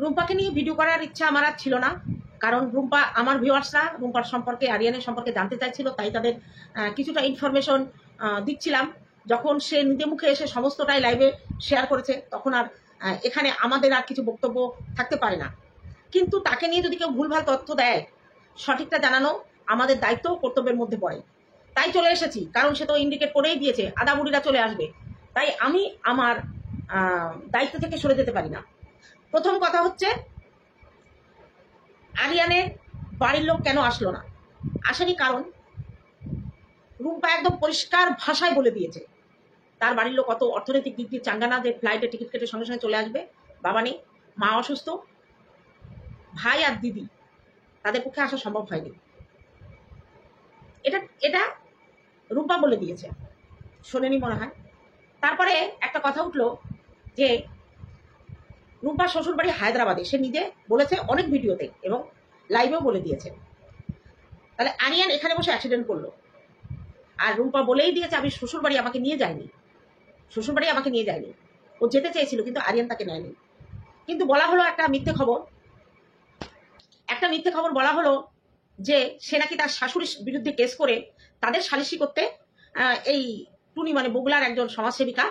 রুম্পাকে নিয়ে ভিডিও করার ইচ্ছা আমার আর ছিল না, কারণ রুম্পা, আমার ভিউয়ার্সরা রুম্পার সম্পর্কে, আরিয়ানের সম্পর্কে জানতে চাইছিল, তাই তাদের কিছুটা ইনফরমেশন দিচ্ছিলাম। যখন সে নিজে মুখে এসে সমস্তটাই লাইভে শেয়ার করেছে, তখন আর এখানে আমাদের আর কিছু বক্তব্য থাকতে পারে না। কিন্তু তাকে নিয়ে যদি কেউ ভুলভাল তথ্য দেয়, সঠিকটা জানানো আমাদের দায়িত্ব কর্তব্যের মধ্যে পড়ে। তাই চলে এসেছি, কারণ সে তো ইন্ডিকেট করেই দিয়েছে আদা বুড়িরা চলে আসবে, তাই আমি আমার দায়িত্ব থেকে সরে যেতে পারি না। প্রথম কথা হচ্ছে, আরিয়ানের বাড়ির লোক কেন আসলো না? আসেনি কারণ রুম্পা একদম পরিষ্কার ভাষায় বলে দিয়েছে তার বাড়ির লোক অত অর্থনৈতিক দিক দিয়ে চাঙ্গা না যে ফ্লাইটে টিকিট কেটে সঙ্গে সঙ্গে চলে আসবে। বাবা নেই, মা অসুস্থ, ভাই আর দিদি, তাদের পক্ষে আসা সম্ভব হয়নি। এটা এটা রুম্পা বলে দিয়েছে, শোনেনি মনে হয়। তারপরে একটা কথা উঠলো যে রুম্পার শ্বশুরবাড়ি হায়দ্রাবাদে, সে নিজে বলেছে অনেক ভিডিওতে এবং লাইভেও বলে দিয়েছে। তাহলে আরিয়ান এখানে বসে অ্যাক্সিডেন্ট করলো, আর রুম্পা বলেই দিয়েছে আমি শ্বশুরবাড়ি আমাকে নিয়ে যায়নি, শ্বশুরবাড়ি আমাকে নিয়ে যায়নি, ও যেতে চেয়েছিল কিন্তু আরিয়ান তাকে নেয়নি। কিন্তু বলা হলো একটা মিথ্যে খবর বলা হলো যে সে নাকি তার শাশুড়ির বিরুদ্ধে কেস করে তাদের সালিশি করতে এই টুনি মানে বগুলার একজন সমাজসেবিকা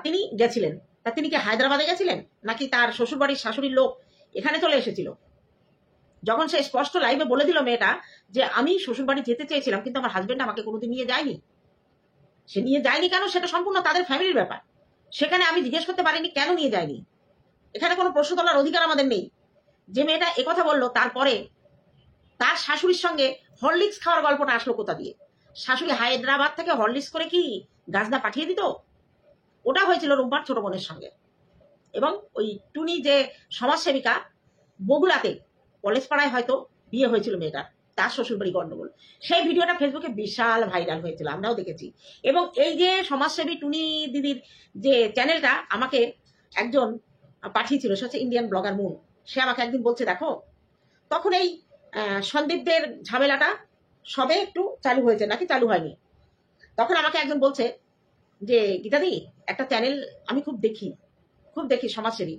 তিনি গেছিলেন। তা তিনি কি হায়দ্রাবাদে গেছিলেন, নাকি তার শ্বশুরবাড়ির শাশুড়ির লোক এখানে চলে এসেছিল? যখন সে স্পষ্ট লাইভে বলে দিল মেয়েটা যে আমি শ্বশুরবাড়ি যেতে চেয়েছিলাম কিন্তু আমার হাজবেন্ড আমাকে কোনোদিন নিয়ে যায়নি, সে নিয়ে যায়নি কেন সেটা সম্পূর্ণ তাদের ফ্যামিলির ব্যাপার, সেখানে আমি জিজ্ঞেস করতে পারিনি কেন নিয়ে যায়নি। এখানে কোনো প্রশ্ন তোলার অধিকার আমাদের নেই। যে মেয়েটা একথা বললো, তারপরে তার শাশুড়ির সঙ্গে হরলিক্স খাওয়ার গল্পটা আসলো কোথা দিয়ে? শাশুড়ি হায়দ্রাবাদ থেকে হরলিক্স করে কি গাছদা পাঠিয়ে দিত? ওটা হয়েছিল রুম্পার ছোট বোনের সঙ্গে। এবং ওই টুনি যে সমাজসেবিকা বগুলাতে কলেজ পাড়ায় হয়তো বিয়ে হয়েছিল মেয়েটার, তার শ্বশুরবাড়ি গন্ডগোল। সেই ভিডিওটা ফেসবুকে বিশাল ভাইরাল হয়েছিল, আমরাও দেখেছি। এবং এই যে সমাজসেবী টুনি দিদির যে চ্যানেলটা আমাকে একজন পাঠিয়েছিল, সে হচ্ছে ইন্ডিয়ান ব্লগার মুন, সে আমাকে একদিন বলছে দেখো, তখন এই সন্দীপদের ঝামেলাটা সবে একটু চালু হয়েছে নাকি চালু হয়নি, তখন আমাকে একজন বলছে যে গীতাদি একটা চ্যানেল আমি খুব দেখি সমাজসেবী,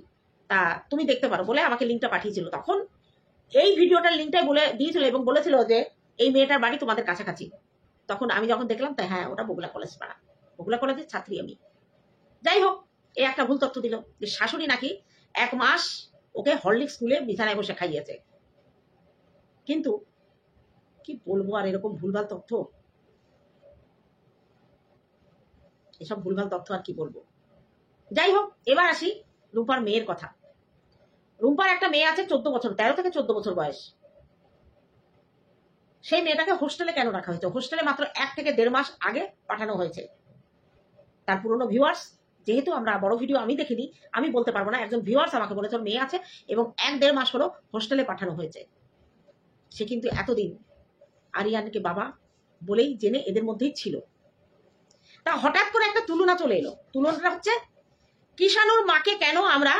তা তুমি দেখতে পারো বলে আমাকে লিঙ্কটা পাঠিয়েছিল। তখন এই ভিডিওটার লিঙ্কটাই বলে দিয়েছিল এবং বলেছিল যে এই মেয়েটার বাড়ি তোমাদের কাছাকাছি। তখন আমি যখন দেখলাম, তাই হ্যাঁ ওটা বগুলা কলেজ পাড়া, বগুলা কলেজের ছাত্রী আমি। যাই হোক, এই একটা ভুল তথ্য দিল যে শাশুড়ি নাকি 1 মাস ওকে হরলিক্স স্কুলে বিছানায় বসে খাইয়েছে। কিন্তু কি বলবো আর, এরকম ভুলভাল তথ্য, এসব ভুলভাল তথ্য আর কি বলবো। যাই হোক, এবার আসি রুম্পার মেয়ের কথা। রুম্পার একটা মেয়ে আছে 14 বছর, 13 থেকে 14 বছর বয়স। সেই মেয়েটাকে হোস্টেলে কেন রাখা হয়েছে? হোস্টেলে মাত্র 1 থেকে 1.5 মাস আগে পাঠানো হয়েছে। তার পুরনো ভিউয়ার্স, যেহেতু আমরা বড় ভিডিও আমি দেখিনি, আমি বলতে পারবো না, একজন ভিউয়ার্স আমাকে বলেছে মেয়ে আছে এবং 1-1.5 মাস হলো হোস্টেলে পাঠানো হয়েছে। সে কিন্তু এতদিন আরিয়ানকে বাবা বলেই জেনে এদের মধ্যেই ছিল। তা হঠাৎ করে একটা তুলনা চলে এলো। তুলনাটা হচ্ছে কিষানুর মাকে কেন আমরা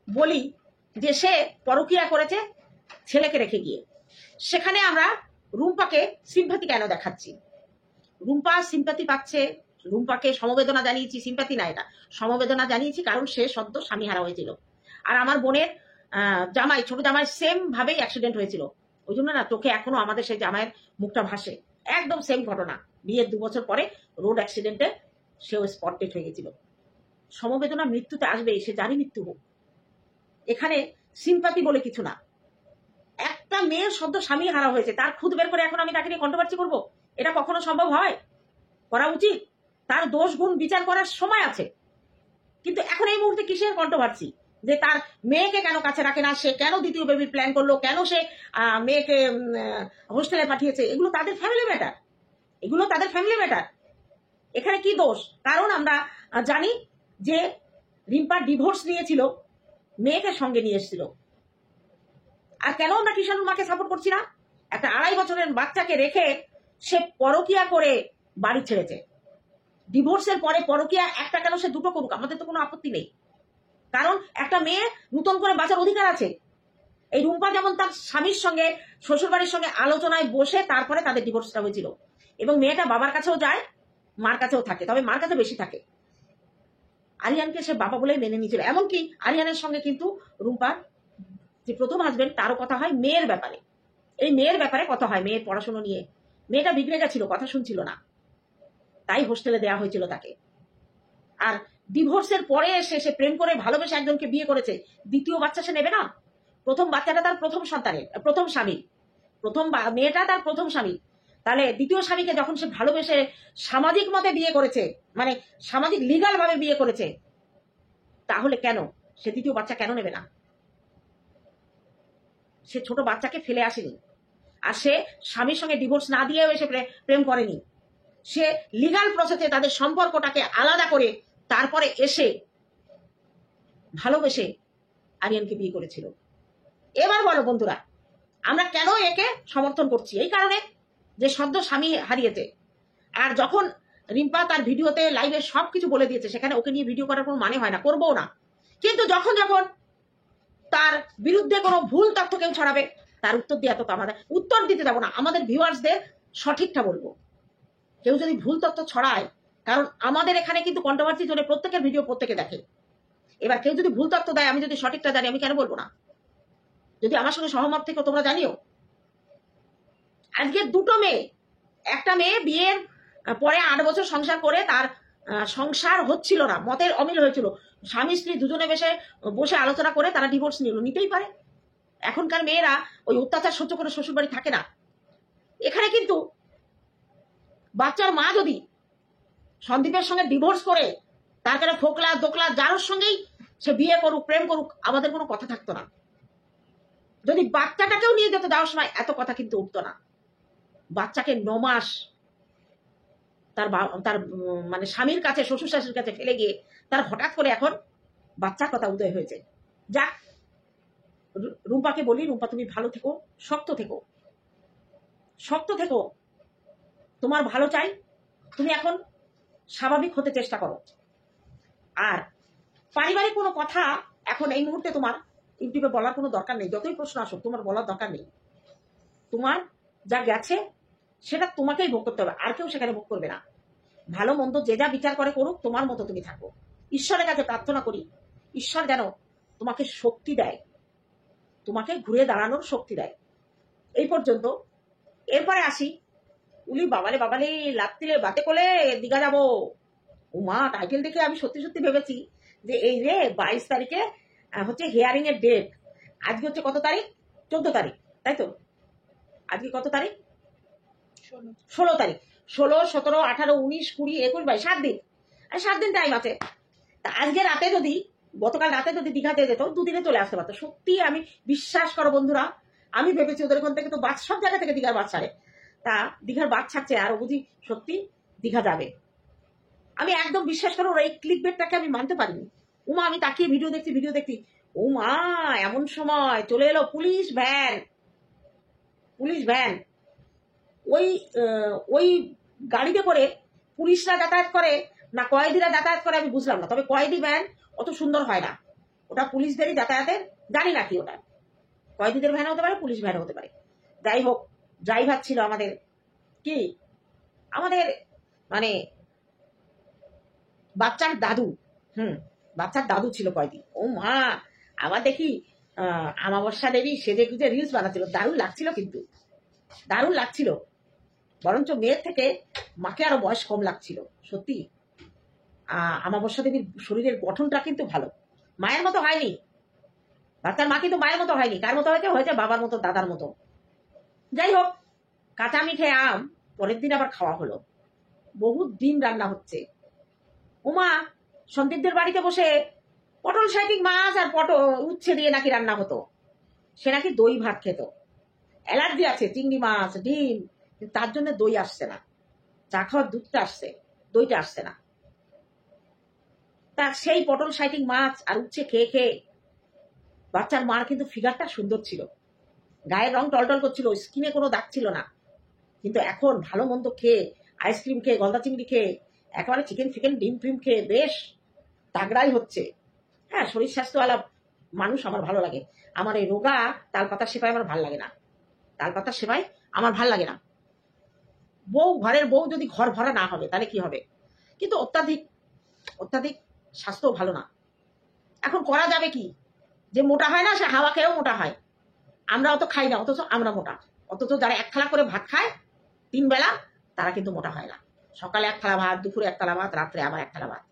বলি যে সে পরকীয়া করেছে ছেলেকে রেখে গিয়ে, সেখানে আমরা রুম্পাকে সিম্প্যাথি কেন দেখাচ্ছি? রুম্পা সিম্প্যাথি পাচ্ছে, রুম্পাকে সমবেদনা জানিয়েছি, সিম্প্যাথি না, এটা সমবেদনা জানিয়েছি কারণ সে সদ্য স্বামী হারা হয়েছিল। আর আমার বোনের জামাই, ছোট জামাই সেম ভাবেই অ্যাক্সিডেন্ট হয়েছিল। ওই জন্য না চোখে এখনো আমাদের সেই জামাইয়ের মুখটা ভাসে, একদম সেম ঘটনা। বিয়ের 2 বছর পরে রোড অ্যাক্সিডেন্টে সেও স্পট ডেড হয়ে গেছিল। সমবেদনা মৃত্যুতে আসবে, সে যারই মৃত্যু হোক। এখানে সিম্প্যাথি বলে কিছু না। একটা মেয়ের সদ্য স্বামী হারা হয়েছে, তার খুদ বের করে এখন আমি তাকে নিয়ে কন্ট্রোভার্সি করবো? এটা কখনো সম্ভব হয়? করা উচিত? তার দোষ গুণ বিচার করার সময় আছে। কিন্তু এখন এই মুহূর্তে কিসের কন্ট্রোভার্সি? যে তার মেয়েকে কেন কাছে রাখে না, সে কেন দ্বিতীয় বেবির প্ল্যান করলো, কেন সে মেয়েকে হোস্টেলে পাঠিয়েছে, এগুলো তাদের ফ্যামিলি ম্যাটার। এখানে কি দোষ? কারণ আমরা জানি যে রিম্পা ডিভোর্স নিয়েছিল, মেয়েকে সঙ্গে নিয়ে এসেছিল। আর কেন আমরা কিষানুর মাকে সাপোর্ট করছি না? একটা 2.5 বছরের বাচ্চাকে রেখে সে পরকিয়া করে বাড়ি ছেড়েছে। ডিভোর্সের পরে পরকিয়া একটা কেন, সে 2টো করুক, আমাদের তো কোনো আপত্তি নেই। কারণ একটা মেয়ে নতুন করে বাঁচার অধিকার আছে। এই রুম্পা যেমন তার স্বামীর সঙ্গে, শ্বশুরবাড়ির সঙ্গে আলোচনায় বসে তারপরে তাদের ডিভোর্সটা হয়েছিল, এবং মেয়েটা বাবার কাছেও যায়, মার কাছেও থাকে, তবে মার কাছে বেশি থাকে। আরিয়ানকে সে বাবা বলেই মেনে নিয়েছিল। এমনকি আরিয়ানের সঙ্গে কিন্তু রুম্পার যে প্রথম হাজবেন্ড, তারও কথা হয় মেয়ের ব্যাপারে। এই মেয়ের ব্যাপারে কথা হয়, মেয়ের পড়াশোনা নিয়ে। মেয়েটা বিগড়ে গেছিল, কথা শুনছিল না, তাই হোস্টেলে দেওয়া হয়েছিল তাকে। আর ডিভোর্সের পরে এসে সে প্রেম করে ভালোবেসে একজনকে বিয়ে করেছে, দ্বিতীয় বাচ্চা সে নেবে না? প্রথম বাচ্চাটা তার প্রথম সন্তানের, প্রথম স্বামী, মেয়েটা তার প্রথম স্বামী। তাহলে দ্বিতীয় স্বামীকে যখন সে ভালোবেসে সামাজিক মতে বিয়ে করেছে, মানে সামাজিক লিগাল ভাবে বিয়ে করেছে, তাহলে কেন সে দ্বিতীয় বাচ্চা কেন নেবে না? সে ছোট বাচ্চাকে ফেলে আসেনি, আর সে স্বামীর সঙ্গে ডিভোর্স না দিয়েও এসে প্রেম করেনি। সে লিগাল প্রসেসে তাদের সম্পর্কটাকে আলাদা করে তারপরে এসে ভালোবেসে আরিয়ানকে বিয়ে করেছিল। এবার বলো বন্ধুরা, আমরা কেন একে সমর্থন করছি? এই কারণে যে সদ্য স্বামী হারিয়েছে। আর যখন রিম্পা তার ভিডিওতে লাইভে সবকিছু বলে দিয়েছে, সেখানে ওকে নিয়ে ভিডিও করার কোনো মানে হয় না, করবো না। কিন্তু যখন যখন তার বিরুদ্ধে কোনো ভুল তথ্য কেউ ছড়াবে, তার উত্তর দিয়ে তো আমাদের উত্তর দিতে দেবো না, আমাদের ভিউয়ার্সদের সঠিকটা বলবো। কেউ যদি ভুল তথ্য ছড়ায়, কারণ আমাদের এখানে কিন্তু কন্ট্রোভার্সি জন্য প্রত্যেকের ভিডিও প্রত্যেকে দেখে। এবার কেউ যদি ভুল তথ্য দেয়, আমি যদি সঠিকটা জানি, আমি কেন বলবো না? যদি আমার সঙ্গে সহমত থেকে তোমরা জানিও। আজকে দুটো মেয়ে, একটা মেয়ে বিয়ের পরে 8 বছর সংসার করে তার সংসার হচ্ছিল না, মতের অমিল হয়েছিল, স্বামী স্ত্রী দুজনে বসে আলোচনা করে তারা ডিভোর্স নিতেই পারে। এখনকার মেয়েরা ওই অত্যাচার সহ্য করে শ্বশুর বাড়ি থাকে না। এখানে কিন্তু বাচ্চার মা যদি সন্দীপের সঙ্গে ডিভোর্স করে, তার কাছে ফোকলা দোকলা যার সঙ্গেই সে বিয়ে করুক, প্রেম করুক, আমাদের কোনো কথা থাকতো না। যদি বাচ্চাটাকেও নিয়ে যেত যাওয়ার সময়, এত কথা কিন্তু উঠতো না। বাচ্চাকে 9 মাস তার মানে স্বামীর কাছে, শ্বশুর শাশুড়ির কাছে ফেলে গিয়ে তার হঠাৎ করে এখন বাচ্চার কথা উদয় হয়েছে। যাক, রুম্পাকে বলি, রুম্পা তুমি ভালো থেকো, শক্ত থেকো, শক্ত থেকো, তোমার ভালো চাই। তুমি এখন স্বাভাবিক হতে চেষ্টা করো। আর পারিবারিক কোনো কথা এখন এই মুহূর্তে তোমার ইউটিউবে বলার কোনো দরকার নেই। যতই প্রশ্ন আসুক, তোমার বলার দরকার নেই। তোমার যা গেছে সেটা তোমাকেই ভোগ করতে হবে, আর কেউ সেখানে ভোগ করবে না। ভালো মন্দ যে যা বিচার করে করুক, তোমার মতো তুমি থাকো। ঈশ্বরের কাছে প্রার্থনা করি, ঈশ্বর যেন তোমাকে শক্তি দেয়, তোমাকে ঘুরে দাঁড়ানোর শক্তি দেয়। এই পর্যন্ত। এরপরে আসি, উলি বাবালে বাবালে লাত্তিলে বাতে কোলে দীঘা যাবো। উমা, টাইটেল দেখে আমি সত্যি সত্যি ভেবেছি যে এই রে 22 তারিখে হচ্ছে হিয়ারিং এর ডেট। আজকে হচ্ছে কত তারিখ? 14 তারিখ, তাই তো? আজকে কত তারিখ? 16 তারিখ। 16, 17, 18, 19, 20, 21, 22, 7 দিন। আর 7 দিন টাইম আছে। তা আজকে রাতে যদি, গতকাল রাতে যদি দীঘাতে যেত, 2 দিনে চলে আসতে পারতো। সত্যি আমি বিশ্বাস করো বন্ধুরা, আমি ভেবেছি ওদের ওখান থেকে তো বাস, সব জায়গা থেকে দীঘার বাস ছাড়ে, তা দীঘার বাস ছাড়ছে আর ও বুঝি সত্যি দীঘা যাবে। আমি একদম বিশ্বাস করো, ওর এই ক্লিক বেটটাকে আমি মানতে পারিনি। উমা, আমি তাকিয়ে ভিডিও দেখছি, উমা এমন সময় চলে এলো পুলিশ ভ্যান। ওই গাড়িতে করে পুলিশরা যাতায়াত করে না কয়েদিরা যাতায়াত করে আমি বুঝলাম না। তবে কয়েদি ভ্যান অত সুন্দর হয় না, ওটা পুলিশদেরই যাতায়াতের, জানি না কি ওটা, কয়েদিদের ভ্যান হতে পারে, পুলিশ ভ্যান হতে পারে। যাই হোক, ড্রাইভার ছিল আমাদের মানে বাচ্চার দাদু। বাচ্চার দাদু ছিল কয়েদি। ও মা, আবার দেখি আমাবস্যা দেবী সেজে গুজে রিলস বানাচ্ছিল, দারুণ লাগছিল, কিন্তু দারুণ লাগছিল। বরঞ্চ মেয়ের থেকে মাকে আরো বয়স কম লাগছিল সত্যি। আমাবস্যা দেবীর শরীরের গঠনটা কিন্তু ভালো, মায়ের মতো হয়নি। বাচ্চার মা কিন্তু মায়ের মতো হয়নি, কার মতো হয়েছে? বাবার মতো, দাদার মতো। যাই হোক, কাঁচা মিঠে আম পরের দিন আবার খাওয়া হলো, বহুত দিন রান্না হচ্ছে। উমা, সন্দীপদের বাড়িতে বসে পটল সাইটিং মাছ আর উচ্ছে দিয়ে নাকি রান্না হতো। সে নাকি দই ভাত খেত, অ্যালার্জি আছে চিংড়ি মাছ, ডিম, তার জন্য দই আসছে না। চা খাওয়ার দুধটা আসছে, দইটা আসছে না। তা সেই পটল সাইটিং মাছ আর উচ্ছে খেয়ে খেয়ে বাচ্চার মার কিন্তু ফিগারটা সুন্দর ছিল, গায়ের রং টলটল করছিল, স্কিনে কোনো দাগ ছিল না। কিন্তু এখন ভালো মন্দ খেয়ে, আইসক্রিম খেয়ে, গলদা চিংড়ি খেয়ে, একেবারে চিকেন ফিকেন ডিম ফিম খেয়ে বেশ তাগড়াই হচ্ছে। হ্যাঁ, শরীর স্বাস্থ্যওয়ালা মানুষ আমার ভালো লাগে। আমার এই রোগা তালপাতার সেবাই আমার ভাল লাগে না, তালপাতার সেবাই আমার ভাল লাগে না। ঘরের বউ যদি ঘর ভরা না হবে তাহলে কি হবে? কিন্তু অত্যাধিক স্বাস্থ্য ভালো না। এখন করা যাবে কি? যে মোটা হয় না সে হাওয়া খেয়েও মোটা হয়। আমরা অত খাই না, অথচ আমরা মোটা। অথচ যারা এক থালা করে ভাত খায় 3 বেলা, তারা কিন্তু মোটা হয় না। সকালে 1 থালা ভাত, দুপুরে 1 থালা ভাত, রাত্রে আবার 1 থালা ভাত।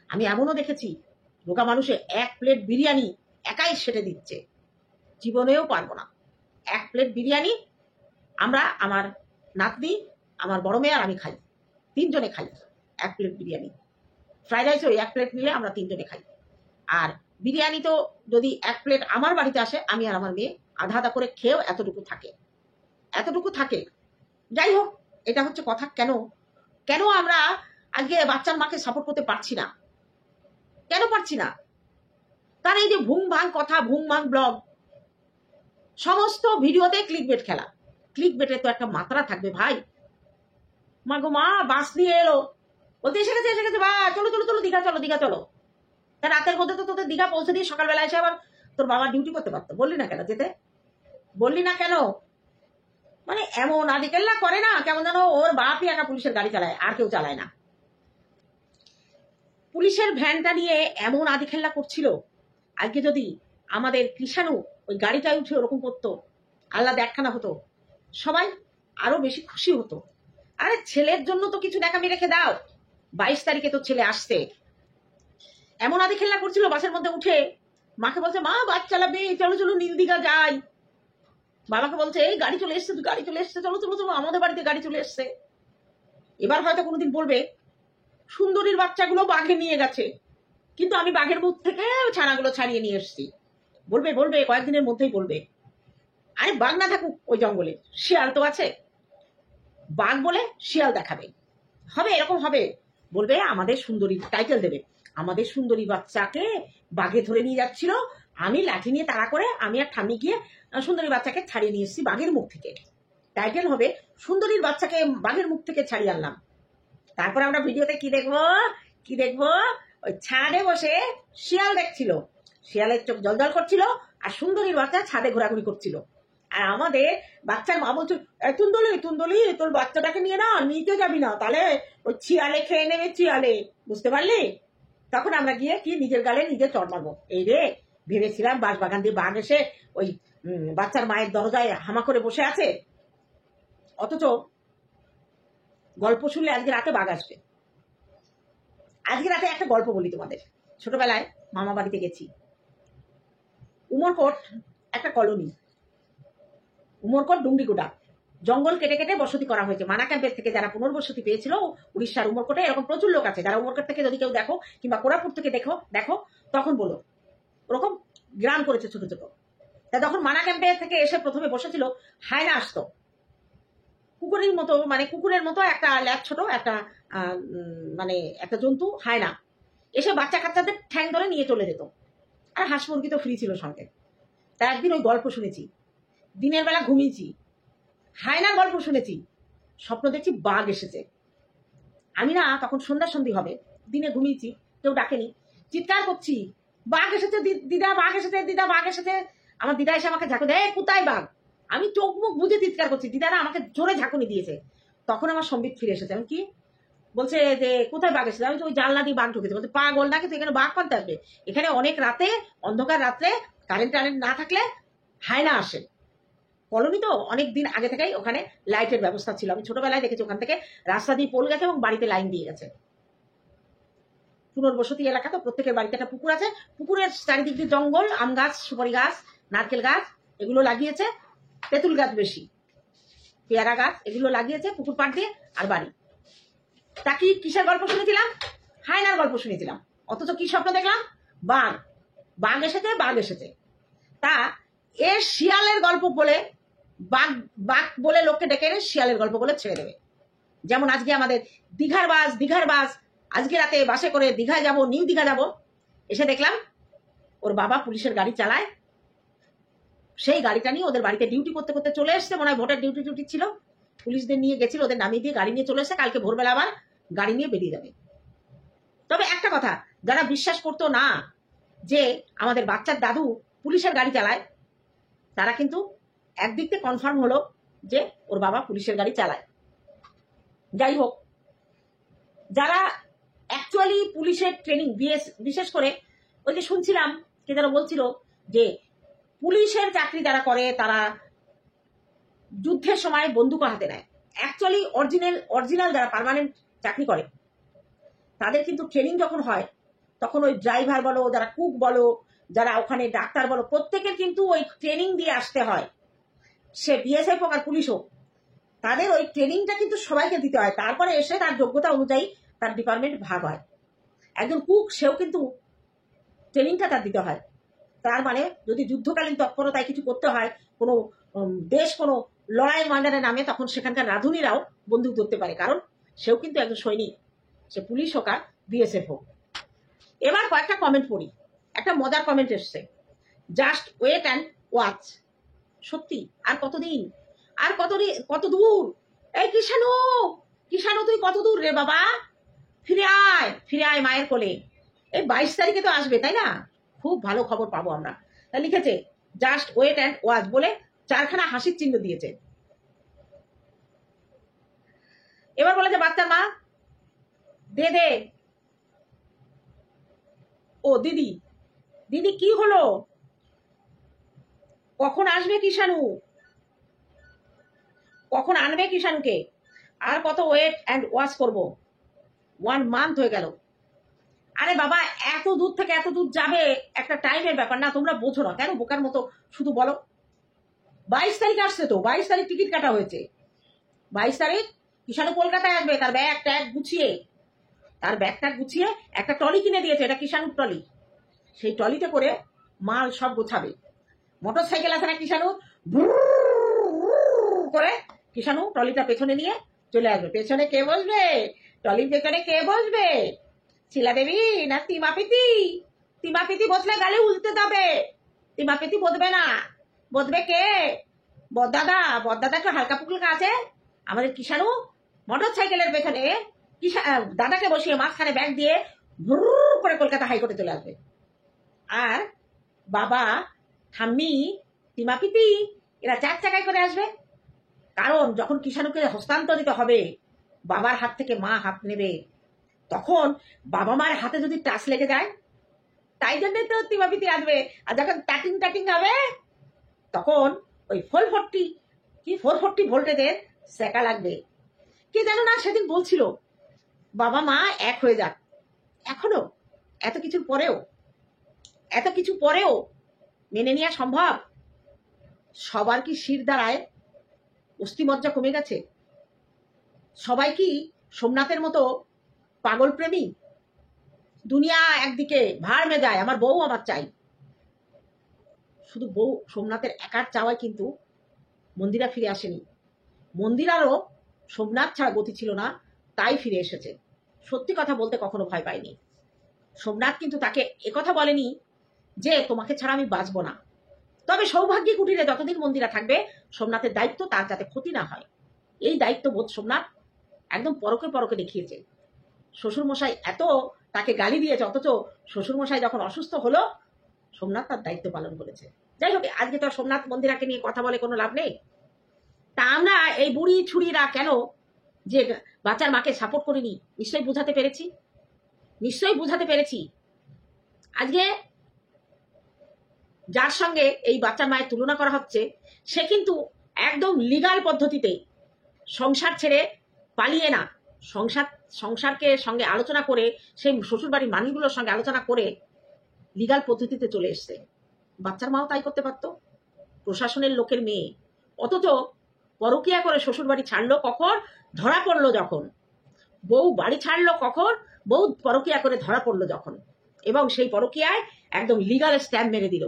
আমি এমনও দেখেছি রোগা মানুষে 1 প্লেট বিরিয়ানি একাই সেটে দিচ্ছে। জীবনেও পারবো না। 1 প্লেট বিরিয়ানি আমরা, আমার নাতনি, আমার বড় মেয়ে আর আমি খাই। 3 জনে খাই 1 প্লেট বিরিয়ানি। ফ্রাইড রাইস ওই 1 প্লেট নিলে আমরা 3 জনে খাই। আর বিরিয়ানি তো যদি 1 প্লেট আমার বাড়িতে আসে, আমি আর আমার মেয়ে আধা আধা করে খেয়েও এতটুকু থাকে। যাই হোক, এটা হচ্ছে কথা। কেন আমরা আজকে বাচ্চার মাকে সাপোর্ট করতে পারছি না? কেন পারছি না? তার এই যে ভুং ভাং কথা, ভুং ভাং ব্লগ, সমস্ত ভিডিওতে ক্লিকবেট খেলা। ক্লিকবেটের তো একটা মাত্রা থাকবে ভাই। মা গো মা, বাস নিয়ে এলো, বলতে এসে গেছে বা চলো দীঘা চলো। তা রাতের মধ্যে তো তোদের দীঘা পৌঁছে দিয়ে সকালবেলা এসে আবার তোর বাবা ডিউটি করতে পারতো। বললি না কেন যেতে? বললি না কেন? মানে এমন আদিকেল্লা করে না, কেমন যেন ওর বাপই একা পুলিশের গাড়ি চালায়, আর কেউ চালায় না। পুলিশের ভ্যানটা নিয়ে এমন আদিখেল্লা করছিল। আজকে যদি আমাদের কৃষাণু ওই গাড়িটায় উঠে ওরকম করতো, আল্লাহ একখানা হতো, সবাই আরো বেশি খুশি হতো। আরে ছেলের জন্য তো কিছু দেখামি রেখে দাও। 22 তারিখে তো ছেলে আসছে। এমন আদিখেল্লা করছিল বাসের মধ্যে উঠে, মাকে বলছে মা বাস চালাবে, চলো নীল দীঘা যাই। বাবাকে বলছে এই গাড়ি চলে এসছে, চলো আমাদের বাড়িতে গাড়ি চলে এসছে। এবার হয়তো কোনোদিন বলবে সুন্দরীর বাচ্চাগুলো বাঘে নিয়ে গেছে, কিন্তু আমি বাঘের মুখ থেকে ছানাগুলো ছাড়িয়ে নিয়ে এসছি। বলবে কয়েকদিনের মধ্যেই বলবে। আরে বাঘ না থাকুক ওই জঙ্গলে, শিয়াল তো আছে। বাঘ বলে শিয়াল দেখাবে, হবে এরকম হবে। বলবে আমাদের সুন্দরী, টাইটেল দেবে, আমাদের সুন্দরী বাচ্চাকে বাঘে ধরে নিয়ে যাচ্ছিল, আমি লাঠি নিয়ে তাড়া করে আমি আর ঠাম্মি গিয়ে সুন্দরী বাচ্চাকে ছাড়িয়ে নিয়ে এসেছি বাঘের মুখ থেকে। টাইটেল হবে সুন্দরীর বাচ্চাকে বাঘের মুখ থেকে ছাড়িয়ে আনলাম। তারপরে আমরা ভিডিওতে কি দেখবো? ওই ছাদে বসে শিয়াল দেখছিল, শিয়ালের চোখ জলজল করছিল, আর সুন্দরীর বাচ্চা ছাদে ঘোরাঘুরি করছিল। আর আমাদের বাচ্চার মা বলছে তুন্দলি তোর বাচ্চাটাকে নিয়ে না, নিতে যাবি না, তাহলে ওই শিয়ালে খেয়ে নেবে, শিয়ালে। বুঝতে পারলি? তখন আমরা গিয়ে কি নিজের গালে নিজে চড় মারবো। এই রে ভেবেছিলাম বাঁশবাগান দিয়ে বাঘ এসে ওই বাচ্চার মায়ের দরজায় হামা করে বসে আছে, অথচ গল্প শুনলে আজকে রাতে বাঘ আসবে। আজকে রাতে একটা গল্প বলি তোমাদের। ছোটবেলায় মামা বাড়িতে গেছি। উমরকোট একটা কলোনি, উমরকোট ডুংরিগুডা, জঙ্গল কেটে কেটে বসতি করা হয়েছে। মানা ক্যাম্পের থেকে যারা পুনর্বসতি পেয়েছিল উড়িষ্যার উমরকোটে, এরকম প্রচুর লোক আছে। যারা উমরকোট থেকে যদি কেউ দেখো, কিংবা কোরাপুট থেকে দেখো তখন বলো ওরকম গ্রাম করেছে ছোট ছোট। তা যখন মানা ক্যাম্পে থেকে এসে প্রথমে বসেছিল, হায়না আসতো কুকুরের মতো, মানে কুকুরের মতো একটা ল্যাব ছোট একটা মানে একটা জন্তু হায়না এসে বাচ্চা কাচ্চাদের ঠ্যাং ধরে নিয়ে চলে যেত। আর হাঁস মুরগি তো ফ্রি ছিল সঙ্গে। তা একদিন ওই গল্প শুনেছি, দিনের বেলা ঘুমিয়েছি, হায়নার গল্প শুনেছি, স্বপ্ন দেখছি বাঘ এসেছে। আমি না তখন সন্ধ্যা হবে, দিনে ঘুমিয়েছি, কেউ ডাকেনি, চিৎকার করছি বাঘ এসেছে দিদা, বাঘ এসেছে। আমার দিদা এসে আমাকে ঝাঁকু দেয়, কোথায় বাঘ? আমি চোখ মুখ বুঝে চিৎকার করছি, দিদারা আমাকে জোরে ঝাঁকুনি দিয়েছে। তখন আমার সম্বিত ফিরে এসেছে। আমি কি বলছে যে কোথায় বাঘ এসেছে? আমি তো ওই জানলা দিয়ে বাঘ ঢুকেছে। বলছে পাগল নাকি তো, এখানে বাঘ পানতে আসবে? এখানে অনেক রাতে, অন্ধকার রাত্রে কারেন্ট না থাকলে হায়না আসে। কলোনি তো অনেক দিন আগে থেকেই ওখানে লাইটের ব্যবস্থা ছিল। আমি ছোটবেলায় দেখেছি ওখান থেকে রাস্তা দিয়ে পোল গেছে এবং বাড়িতে লাইন দিয়ে গেছে। পুনর্বসতি এলাকা তো, প্রত্যেকের বাড়িতে একটা পুকুর আছে। পুকুরের চারিদিক দিয়ে জঙ্গল, আম গাছ, সুপারি গাছ, নারকেল গাছ এগুলো লাগিয়েছে, তেঁতুল গাছ বেশি, পেয়ারা গাছ এগুলো লাগিয়েছে পুকুর পাড় দিয়ে, আর বাড়ি। তা কি কিসের গল্প শুনেছিলাম? হায়নার গল্প শুনেছিলাম। অথচ কি স্বপ্ন দেখলাম? বাঘ এসেছে। তা এ শিয়ালের গল্প বলে বাঘ বলে লোককে ডেকে এনে শিয়ালের গল্প বলে ছেড়ে দেবে। যেমন আজকে আমাদের দীঘার বাস, আজকে রাতে বাসে করে দীঘায় যাব, নিউ দীঘা যাব। এসে দেখলাম ওর বাবা পুলিশের গাড়ি চালায়, সেই গাড়িটা নিয়ে ওদের বাড়িতে ডিউটি করতে করতে চলে এসছে। মনে হয় ভোটের ডিউটি ছিল, পুলিশদের নিয়ে গেছিল, ওদের নামিয়ে দিয়ে গাড়ি নিয়ে চলে এসে কালকে ভোরবেলা আবার গাড়ি নিয়ে বেরিয়ে যাবে। তবে একটা কথা, যারা বিশ্বাস করতো না যে আমাদের বাচ্চার দাদু পুলিশের গাড়ি চালায়, তারা কিন্তু একদিক থেকে কনফার্ম হলো যে ওর বাবা পুলিশের গাড়ি চালায়। যাই হোক, যারা অ্যাকচুয়ালি পুলিশের ট্রেনিং, বিশেষ করে ওই যে শুনছিলাম কে যারা বলছিল যে পুলিশের চাকরি যারা করে তারা যুদ্ধের সময় বন্দুক হাতে নেয়। অ্যাকচুয়ালি অরিজিনাল যারা পার্মানেন্ট চাকরি করে তাদের কিন্তু ট্রেনিং যখন হয় তখন ওই ড্রাইভার বলো, যারা কুক বলো, যারা ওখানে ডাক্তার বলো, প্রত্যেকের কিন্তু ওই ট্রেনিং দিয়ে আসতে হয়। সে বিএসএফ হোক আর পুলিশ হোক, তাদের ওই ট্রেনিংটা কিন্তু সবাইকে দিতে হয়। তারপরে এসে তার যোগ্যতা অনুযায়ী তার ডিপার্টমেন্ট ভাগ হয়। একজন কুক, সেও কিন্তু ট্রেনিংটা তার দিতে হয়। তার মানে যদি যুদ্ধকালীন তৎপরতায় কিছু করতে হয়, কোনো দেশ কোনো লড়াই ময়দানে নামে, তখন সেখানকার রাঁধুনিরাও বন্দুক ধরতে পারে, কারণ সেও কিন্তু একজন সৈনিক, সে পুলিশ হোক আর বিএসএফ হোক। এবার কয়েকটা কমেন্ট পড়ি। একটা মজার কমেন্ট এসছে, জাস্ট ওয়েট অ্যান্ড ওয়াচ। সত্যি আর কতদিন, আর কত দূর? এই কিষাণু, কিষাণু তুই কত দূর রে বাবা? ফিরে আয় মায়ের কোলে। এই 22 তারিখে তো আসবে, তাই না? খুব ভালো খবর পাবো আমরা। তা লিখেছে জাস্ট ওয়েট অ্যান্ড ওয়াচ বলে 4খানা হাসির চিহ্ন দিয়েছে। এবার বলে যে বাচ্চার মা দে। ও দিদি কি হলো? কখন আসবে কিষাণু? কখন আনবে কিষাণুকে? আর কত ওয়েট অ্যান্ড ওয়াচ করবো? 1 মান্থ হয়ে গেল। আরে বাবা, এত দূর থেকে এত দূর যাবে, একটা টাইমের ব্যাপার না? তোমরা বোঝো না কেন? বোকার মতো শুধু বলো। 22 তারিখ আসছে তো, 22 তারিখ টিকিট কাটা হয়েছে। 22 তারিখ কিষাণু কলকাতায় আসবে, তার ব্যাগটা গুছিয়ে একটা ট্রলি কিনে দিয়েছে, এটা কিষাণুর ট্রলি। সেই ট্রলিতে করে মাল সব গোছাবে। মোটর সাইকেল আছে না কিষাণু, করে কিষাণু ট্রলিটা পেছনে নিয়ে চলে আসবে। পেছনে কে বসবে? ট্রলির পেছনে কে বসবে? শিলা দেবী না তিমাপিতি? তিমাপিতি বসলে গালে উল্টে যাবে। তিমাপিতি বসবে না, বসবে কে? বদদাদা একটু হালকা পুকুলকা আছে। আমাদের কিষাণু মোটর সাইকেলের পেছনে দাদাকে বসিয়ে মাঝখানে ব্যাগ দিয়ে করে কলকাতা হাইকোর্টে চলে আসবে। আর বাবা, ঠাম্মি, তিমাপিতি এরা 4 চাকায় করে আসবে। কারণ যখন কিষাণুকে হস্তান্তরিত হবে, বাবার হাত থেকে মা হাত নেবে, তখন বাবা মায়ের হাতে যদি টাচ লেগে যায়, তাই জন্যই তো তিমাপিতি আসবে। আর যখন টাটিং হবে, তখন ওই 440 ভোল্টেজের সেকা লাগবে। কে জানো না সেদিন বলছিল বাবা মা এক হয়ে যাক। এখনো এত কিছু পরেও মেনে নেওয়া সম্ভব? সবার কি শির দ্বারায় অস্থিমজ্জা কমে গেছে? সবাই কি সোমনাথের মতো পাগল প্রেমী? দুনিয়া একদিকে ভাড় মে যায়, আমার বউ আমার চাই। শুধু বউ সোমনাথের একার চাওয়ায় কিন্তু মন্দিরা ফিরে আসেনি। মন্দিরারও সোমনাথ ছাড়া গতি ছিল না, তাই ফিরে এসেছে। সত্যি কথা বলতে কখনো ভয় পায়নি। সোমনাথ কিন্তু তাকে একথা বলেনি যে তোমাকে ছাড়া আমি বাঁচবো না। তবে সৌভাগ্যী কুটিরে যতদিন মন্দিরা থাকবে, সোমনাথের দায়িত্ব তার যাতে ক্ষতি না হয়, এই দায়িত্ব বোধ সোমনাথ একদম পরকে দেখিয়েছে। শ্বশুরমশাই এত তাকে গালি দিয়েছে, অথচ শ্বশুরমশাই যখন অসুস্থ হলো, সোমনাথ তার দায়িত্ব পালন করেছে। যাই হোক, আজকে তো সোমনাথ মন্দিরাকে নিয়ে কথা বলে কোনো লাভ নেই। তা আমরা এই বুড়ি ছুরিরা কেন যে বাচ্চার মাকে সাপোর্ট করিনি, নিশ্চয়ই বুঝাতে পেরেছি। আজকে যার সঙ্গে এই বাচ্চার মায়ের তুলনা করা হচ্ছে, সে কিন্তু একদম লিগাল পদ্ধতিতে সংসার ছেড়ে পালিয়ে না, সংসারকে সঙ্গে আলোচনা করে, সেই শ্বশুর বাড়ির মানুষগুলোর সঙ্গে আলোচনা করে লিগাল পদ্ধতিতে চলে এসছে। বাচ্চার মাও তাই করতে পারত, প্রশাসনের লোকের মেয়ে। অথচ পরকিয়া করে শ্বশুর বাড়ি ছাড়লো কখন? ধরা পড়লো যখন। বউ বাড়ি ছাড়লো কখন? বউ পরকিয়া করে ধরা পড়লো যখন। এবং সেই পরকিয়ায় একদম লিগাল স্ট্যাম্প মেরে দিল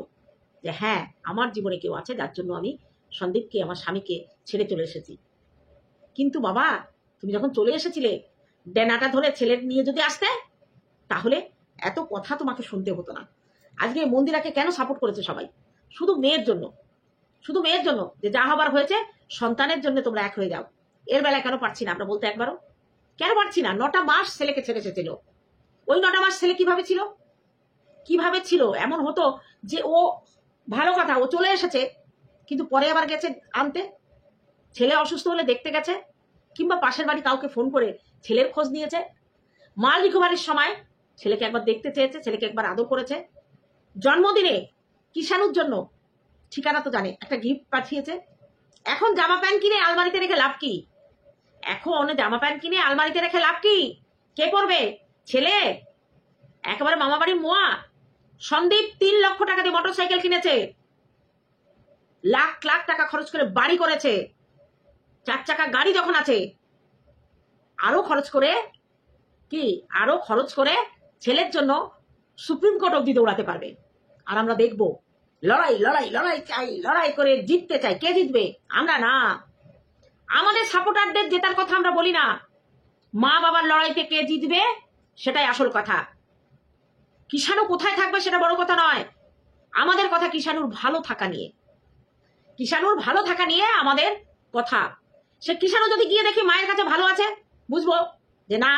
যে হ্যাঁ, আমার জীবনে কেউ আছে যার জন্য আমি সন্দীপকে, আমার স্বামীকে ছেড়ে চলে এসেছি। কিন্তু বাবা, তুমি যখন চলে এসেছিলে, ডেনাটা ধরে ছেলে নিয়ে যদি আসতে, তাহলে এত কথা তোমাকে শুনতে হতো না। আজকে মন্দিরাকে কেন সাপোর্ট করেছে সবাই? শুধু মেয়ের জন্য যে যা হবার হয়েছে, সন্তানের জন্য তোমরা এক হয়ে যাও। এর বেলায় কেন পারছি না আমরা বলতে একবারও? কেন পারছি না? 9টা মাস ছেলেকে ছেড়ে এসেছিল। ওই 9টা মাস ছেলে কিভাবে ছিল? এমন হতো যে ও ভালো কথা, ও চলে এসেছে, কিন্তু পরে আবার গেছে আনতে, ছেলে অসুস্থ হলে দেখতে গেছে, কিংবা পাশের বাড়ি কাউকে ফোন করে ছেলের খোঁজ নিয়েছে। মাল রিকভারির সময় ছেলেকে একবার দেখতে চেয়েছে, ছেলেকে একবার আদর করেছে। জন্মদিনে কিষাণুর জন্য ঠিকানা তো জানে, একটা গিফট পাঠিয়েছে। এখন জামা প্যান্ট কিনে আলমারিতে রেখে লাভ কি? এখন জামা প্যান্ট কিনে আলমারিতে রেখে লাভ কি? কে পরবে? ছেলে? একেবারে মামা বাড়ির মোয়া। সন্দীপ 3 লক্ষ টাকা দিয়ে মোটরসাইকেল কিনেছে, লাখ লাখ টাকা খরচ করে বাড়ি করেছে, 4 চাকা গাড়ি যখন আছে, আরো খরচ করে আরো খরচ করে ছেলের জন্য সুপ্রিম কোর্ট অব্দি দৌড়াতে পারবে। আর আমরা দেখবো লড়াই লড়াই লড়াই চাই, লড়াই করে জিততে চাই। কে জিতবে? আমরা না। আমাদের সাপোর্টারদের জেতার কথা আমরা বলি না, মা বাবার লড়াইতে কে জিতবে সেটাই আসল কথা। কিষাণু কোথায় থাকবে সেটা বড় কথা নয়, আমাদের কথা কিষাণুর ভালো থাকা নিয়ে। কিষাণুর ভালো থাকা নিয়ে আমাদের কথা। সে কিষাণু যদি গিয়ে দেখি মায়ের কাছে ভালো আছে, বুঝবো যে না,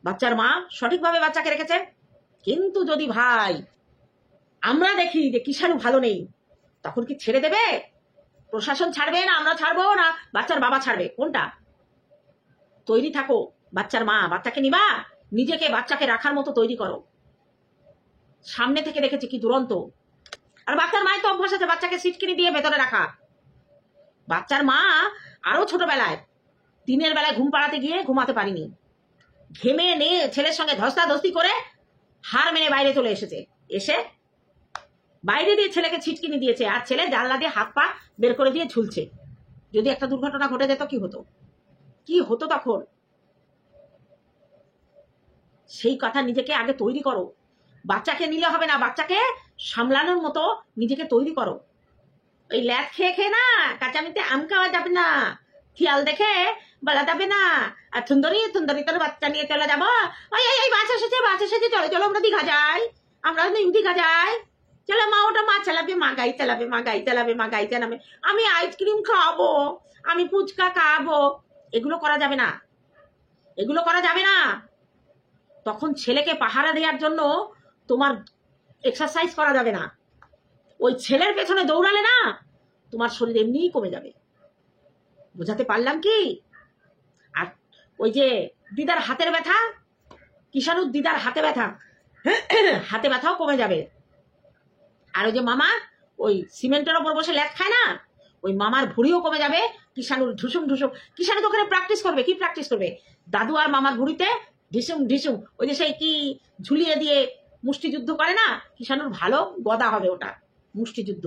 বাচ্চার মা সঠিকভাবে বাচ্চাকে রেখেছে। কিন্তু যদি ভাই আমরা দেখি যে কিষাণু ভালো নেই, তখন কি ছেড়ে দেবে? প্রশাসন ছাড়বে না আমরা ছাড়বো, না বাচ্চার বাবা ছাড়বে? কোনটা? তৈরি থাকো। বাচ্চার মা, বাচ্চাকে নিবা, নিজেকে বাচ্চাকে রাখার মতো তৈরি করো। সামনে থেকে দেখেছি কি দুরন্ত। আর বাচ্চার মায়ের তো অভ্যাস আছে বাচ্চাকে সিটকিনি দিয়ে ভেতরে রাখা। বাচ্চার মা আরো ছোটবেলায় দিনের বেলায় ঘুম পাড়াতে গিয়ে ঘুমাতে পারিনি, ঘেমে নিয়ে ছেলের সঙ্গে ধস্তাধস্তি করে হার মেনে বাইরে চলে এসেছে, এসে বাইরে দিয়ে ছেলেকে ছিটকিনি দিয়েছে, আর ছেলে জানলা দিয়ে হাত পা বের করে দিয়ে ঝুলছে। যদি একটা দুর্ঘটনা ঘটে যেত কি হতো? কি হতো তখন? সেই কথা নিজেকে আগে তৈরি করো। বাচ্চাকে নিলে হবে না, বাচ্চাকে সামলানোর মতো নিজেকে তৈরি করো। ওই ল্যাদ খেয়ে খেয়ে না কাঁচামিতে আম খাওয়া যাবে না, খেয়াল দেখে বলা যাবে না। আর সুন্দরী সুন্দরী তোর বাচ্চা নিয়ে চলে যাবো, ওই এই বাস এসেছে, চলো চলো আমরা দীঘা যাই, আমরা দীঘা যাই, চলো মা, ওটা মা চালাবে, মা গাড়ি চালাবে, মা গাড়ি চালাবে, মা গাড়ি চালাবে, আমি আইসক্রিম খাওয়াবো, আমি ফুচকা খাওয়াবো। এগুলো করা যাবে না, এগুলো করা যাবে না। তখন ছেলেকে পাহারা দেওয়ার জন্য তোমার এক্সারসাইজ করা যাবে না। ওই ছেলের পেছনে দৌড়ালে না তোমার শরীর এমনিই কমে যাবে। বোঝাতে পারলাম কি? আর ওই যে দিদার হাতের ব্যথা, কিষাণুর দিদার হাতে ব্যথা, হাতে ব্যথাও কমে যাবে। আর ওই যে মামা ওই সিমেন্টের ওপর বসে ল্যাদ খায় না, ওই মামার ভুঁড়িও কমে যাবে। কিষাণুর ঢুসুম ঢুসুম, কিষাণু তো ওখানে প্র্যাকটিস করবে। কি প্র্যাকটিস করবে? দাদু আর মামার ভুঁড়িতে ঢিসুম ঢিসুম, ওই যে সেই কি ঝুলিয়ে দিয়ে মুষ্টিযুদ্ধ করে না, কিষাণুর ভালো গদা হবে ওটা, মুষ্টিযুদ্ধ।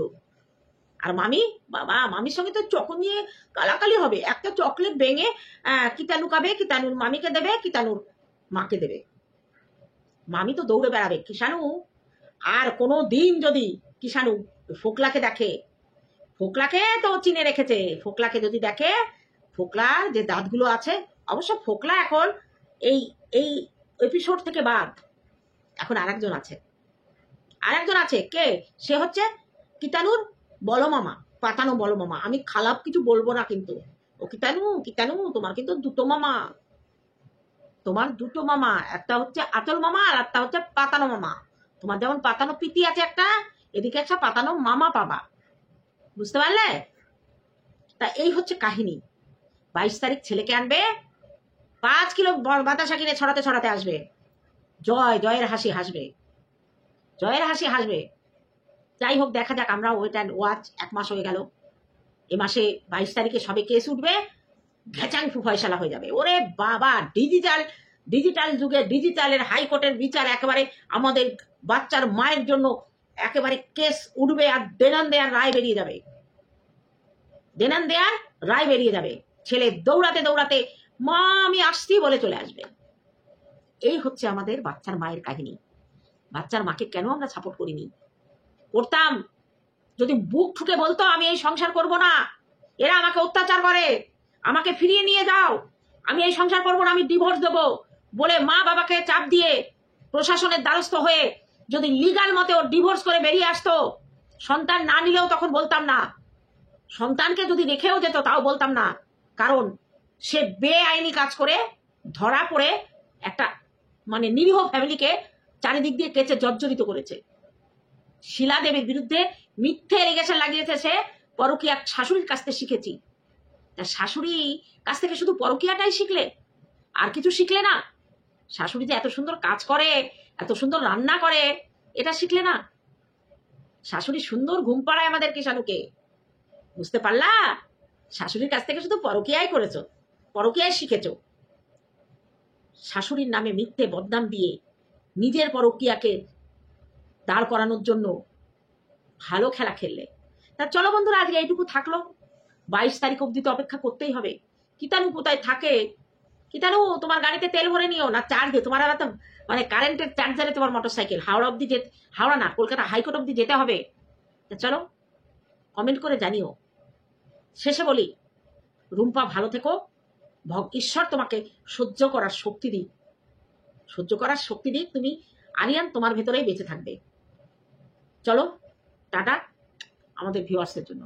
আর মামি, বাবা মামির সঙ্গে তো চকন নিয়ে কালাকালি হবে। একটা চকলেট ভেঙে কিটানু খাবে, কিটানুর মামিকে দেবে, কিটানুর মাকে দেবে। মামি তো দৌড়ে বেড়াবে। কিষাণু আর কোনো দিন যদি কিষাণু ফোকলাকে দেখে, ফোকলাকে তো চিনে রেখেছে, ফোকলাকে যদি দেখে, ফোকলার যে দাঁতগুলো আছে, অবশ্য ফোকলা এখন এই এই এপিসোড থেকে বাদ, এখন আরেকজন আছে। কে? সে হচ্ছে কিটানুর বলো মামা, পাতানো বলো মামা। আমি খারাপ কিছু বলবো না কিন্তু। ও কিটানু তোমার কিন্তু দুটো মামা, তোমার দুটো মামা, একটা হচ্ছে আতল মামা আর একটা হচ্ছে পাতানো মামা। তোমার যেমন পাতানো পিতি আছে একটা, এদিকে একটা পাতানো মামা পাবা। বুঝতে পারলে? তা এই হচ্ছে কাহিনী। 22 তারিখ ছেলেকে আনবে, 5 কিলো বাতাসা কিনে ছড়াতে ছড়াতে আসবে। জয়ের হাসি হাসবে, জয়ের হাসি হাসবে। যাই হোক, দেখা যাক। আমরা ওয়েট অ্যান্ড ওয়াচ। 1 মাস হয়ে গেল। এ মাসে 22 তারিখে সবে কেস উঠবে, ঘেচাং ফয়সালা হয়ে যাবে। ওরে বাবা, ডিজিটাল যুগে ডিজিটালের হাইকোর্টের বিচার একেবারে আমাদের বাচ্চার মায়ের জন্য একেবারে কেস উঠবে, আর দেনান দেয়ার রায় বেরিয়ে যাবে। ছেলে দৌড়াতে দৌড়াতে মা আমি আসছি বলে চলে আসবে। এই হচ্ছে আমাদের বাচ্চার মায়ের কাহিনী। বাচ্চার মাকে কেন আমরা সাপোর্ট করিনি? করতাম যদি বুক ঠুকে বলতো আমি এই সংসার করব না, এরা আমাকে অত্যাচার করে, আমাকে ফিরিয়ে নিয়ে যাও, আমি এই সংসার করব না, আমি ডিভোর্স দেবো বলে মা বাবাকে চাপ দিয়ে প্রশাসনের দ্বারস্থ হয়ে যদি লিগাল মতে ওর ডিভোর্স করে বেরিয়ে আসতো, সন্তান না নিলেও তখন বলতাম না, সন্তানকে যদি রেখেও যেত তাও বলতাম না। কারণ সে বেআইনি কাজ করে ধরা পড়ে একটা মানে নিরীহ ফ্যামিলিকে চারিদিক দিয়ে কেচে জর্জরিত করেছে। শিলা দেবীর বিরুদ্ধে মিথ্যে এলিগেশন লাগিয়েছে সে পরকীয়া শাশুড়ির কাছ থেকে শিখেছি। শাশুড়ি কাছ থেকে শুধু পরকীয়াটাই শিখলে, আর কিছু শিখলে না? শাশুড়ি যে এত সুন্দর কাজ করে, এত সুন্দর রান্না করে, এটা শিখলে না? শাশুড়ি সুন্দর ঘুম পাড়ায় আমাদের কিষাণুকে, বুঝতে পারলা? শাশুড়ির কাছ থেকে শুধু পরকীয়াই করেছো, পরকীয়াই শিখেছো। শাশুড়ির নামে মিথ্যে বদনাম দিয়ে নিজের পরকীয়াকে দাঁড় করানোর জন্য ভালো খেলা খেললে। তা চলো বন্ধুরা, আজকে এইটুকু থাকলো। 22 তারিখ অব্দি তো অপেক্ষা করতেই হবে। কিতানু কোথায় থাকে? কিতানু, তোমার গাড়িতে তেল ভরে নিও না, চার্জ দে। তোমার আবার মানে কারেন্টের চার্জারে তোমার মোটরসাইকেল হাওড়া অব্দি হাওড়া না, কলকাতা হাইকোর্ট অব্দি যেতে হবে। তা চলো, কমেন্ট করে জানিও। শেষে বলি, রুম্পা ভালো থেকো, ঈশ্বর তোমাকে সহ্য করার শক্তি দিক, সহ্য করার শক্তি দিক। তুমি আরিয়ান তোমার ভেতরেই বেঁচে থাকবে। চলো টাটা আমাদের ভিউয়ার্সের জন্য।